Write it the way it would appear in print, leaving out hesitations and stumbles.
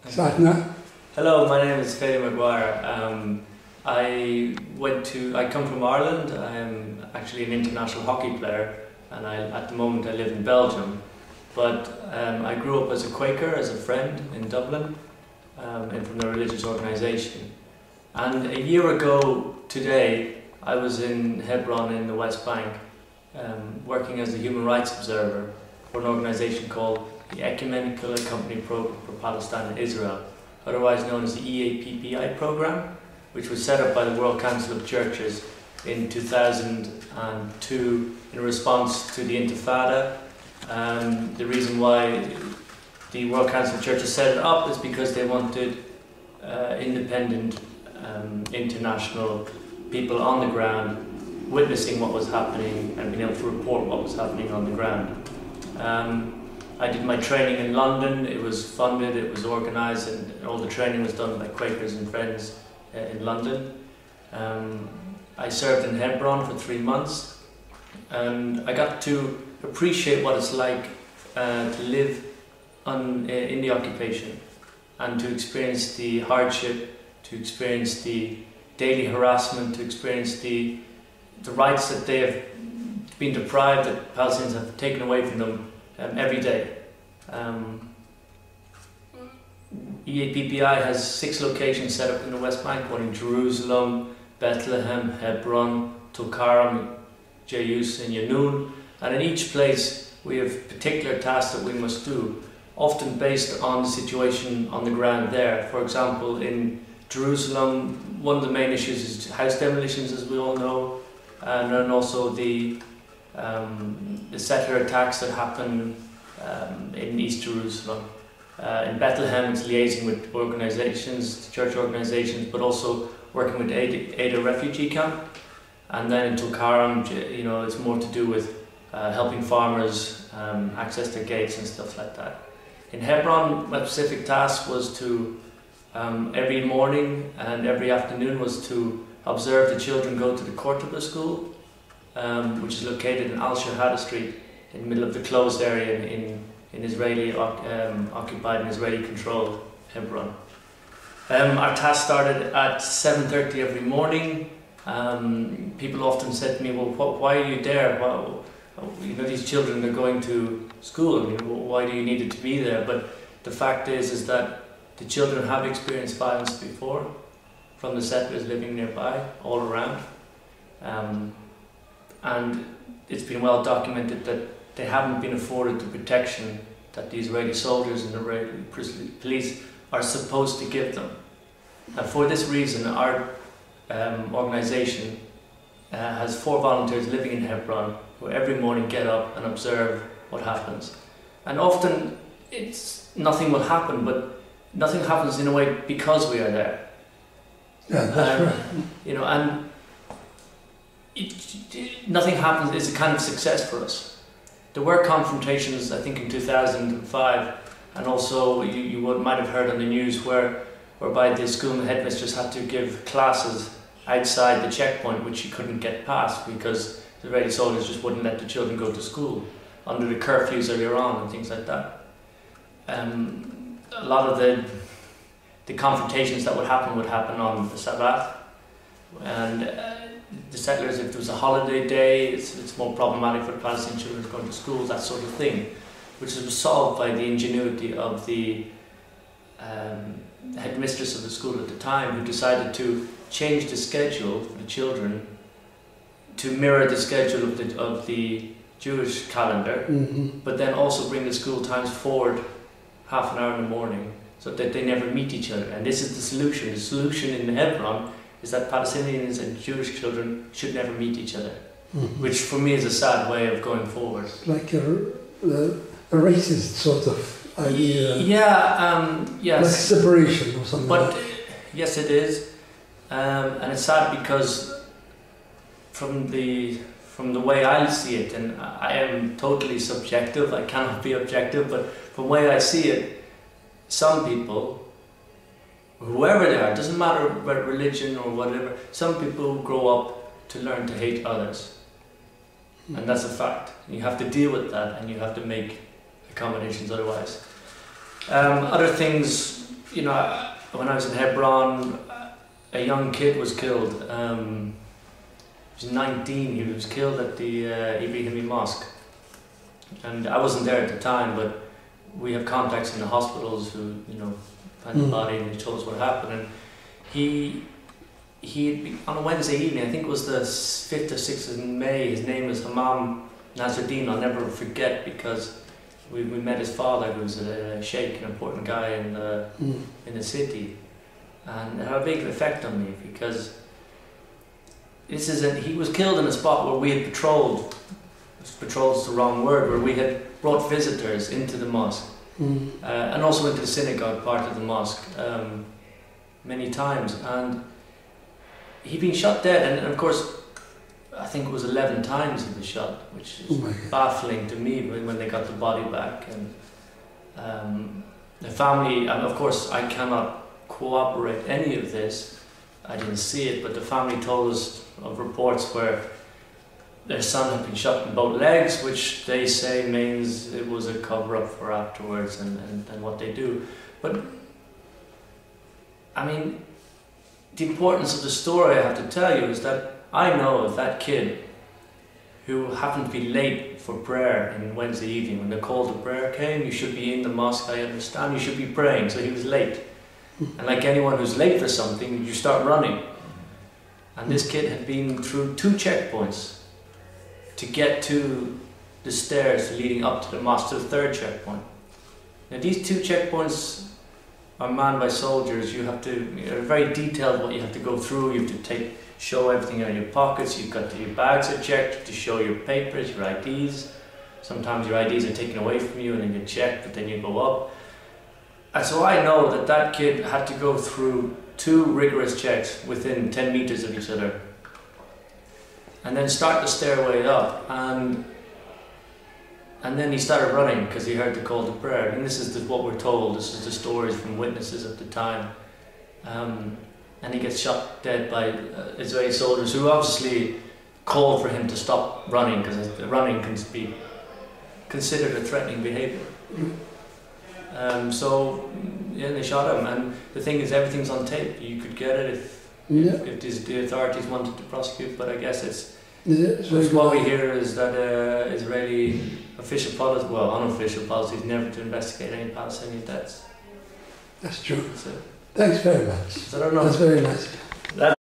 Hello, my name is Phale McGuire. I come from Ireland. I'm actually an international hockey player, and at the moment I live in Belgium. But I grew up as a Quaker, as a friend in Dublin, and from a religious organisation. And a year ago today, I was in Hebron in the West Bank, working as a human rights observer for an organisation called the Ecumenical Accompanying Programme for Palestine and Israel, otherwise known as the EAPPI program, which was set up by the World Council of Churches in 2002 in response to the Intifada. The reason why the World Council of Churches set it up is because they wanted independent international people on the ground witnessing what was happening and being able to report what was happening on the ground. I did my training in London. It was funded, it was organised, and all the training was done by Quakers and Friends in London. I served in Hebron for 3 months, and I got to appreciate what it's like to live in the occupation and to experience the hardship, to experience the daily harassment, to experience the rights that they have been deprived, that Palestinians have taken away from them every day. EAPPI has 6 locations set up in the West Bank, one in Jerusalem, Bethlehem, Hebron, Tulkarem, Jayus and Yanoun, and in each place we have particular tasks that we must do, often based on the situation on the ground there. For example, in Jerusalem, one of the main issues is house demolitions, as we all know, and then also the settler attacks that happen in East Jerusalem. In Bethlehem, it's liaising with organisations, church organisations, but also working with Ada refugee camp. And then in Tulkarem, it's more to do with helping farmers access their gates and stuff like that. In Hebron, my specific task was to every morning and every afternoon was to observe the children go to the Kortuba school, which is located in Al-Shahada Street, in the middle of the closed area in Israeli occupied and Israeli controlled Hebron. Our task started at 7:30 every morning. People often said to me, "Well, why are you there? Well, these children are going to school. Why do you need it to be there?" But the fact is that the children have experienced violence before from the settlers living nearby, all around, and it's been well documented that they haven't been afforded the protection that the Israeli soldiers and the Israeli police are supposed to give them. And for this reason, our organisation has 4 volunteers living in Hebron who every morning get up and observe what happens. And often nothing will happen, but nothing happens in a way because we are there. Yeah, that's right. And nothing happens is a kind of success for us. There were confrontations, I think, in 2005, and also you might have heard on the news whereby the school headmistress had to give classes outside the checkpoint which she couldn't get past because the Israeli soldiers just wouldn't let the children go to school under the curfews earlier on and things like that. A lot of the confrontations that would happen on the Sabbath, and the settlers, if there was a holiday day, it's more problematic for the Palestinian children going to schools, that sort of thing, which was solved by the ingenuity of the headmistress of the school at the time, who decided to change the schedule for the children to mirror the schedule of the Jewish calendar, but then also bring the school times forward half an hour in the morning so that they never meet each other. And this is the solution. The solution in Hebron is that Palestinians and Jewish children should never meet each other, which for me is a sad way of going forward. Like a racist sort of idea. Yes. Like separation or something. But yes, it is, and it's sad because from the way I see it, and I am totally subjective. I cannot be objective, but from the way I see it, some people, whoever they are, doesn't matter about religion or whatever, some people grow up to learn to hate others. And that's a fact. You have to deal with that and you have to make accommodations otherwise. Other things you know, when I was in Hebron, a young kid was killed. He was 19. He was killed at the Ibrahimi Mosque, and I wasn't there at the time, but we have contacts in the hospitals who, you know, had the body and they told us what happened. And he had been, on a Wednesday evening, I think it was the 5th or 6th of May. His name was Hammam Nasruddin. I'll never forget, because we met his father, who was a sheikh, an important guy in the city, and it had a big effect on me, because he was killed in a spot where we had patrolled. Patrol's the wrong word. Where we had brought visitors into the mosque, and also into the synagogue part of the mosque many times, and he'd been shot dead, and of course I think it was 11 times he was shot, which is baffling to me when they got the body back. And the family, and of course I cannot corroborate any of this, I didn't see it, but the family told us of reports where their son had been shot in both legs, which they say means it was a cover-up for afterwards and what they do. But I mean, the importance of the story I have to tell you is that I know of that kid who happened to be late for prayer on Wednesday evening. When the call to prayer came, you should be in the mosque, I understand, you should be praying, so he was late. And like anyone who's late for something, you start running. And this kid had been through 2 checkpoints to get to the stairs leading up to the mosque, to the 3rd checkpoint. Now these 2 checkpoints are manned by soldiers. You have to, they're very detailed what you have to go through. You have to show everything in your pockets. You've got your bags are checked to show your papers, your IDs. Sometimes your IDs are taken away from you and then you check, but then you go up. And so I know that that kid had to go through 2 rigorous checks within 10 meters of each other, and then start the stairway up, and then he started running because he heard the call to prayer. And this is what we're told. This is the stories from witnesses at the time. And he gets shot dead by Israeli soldiers, who obviously called for him to stop running, because running can be considered a threatening behaviour. So yeah, they shot him, and the thing is, everything's on tape. You could get it if the authorities wanted to prosecute, but I guess it's what we hear is that Israeli official policy, well, unofficial policy, is never to investigate any Palestinian deaths. That's true. So, thanks very much. I don't know. That's very nice.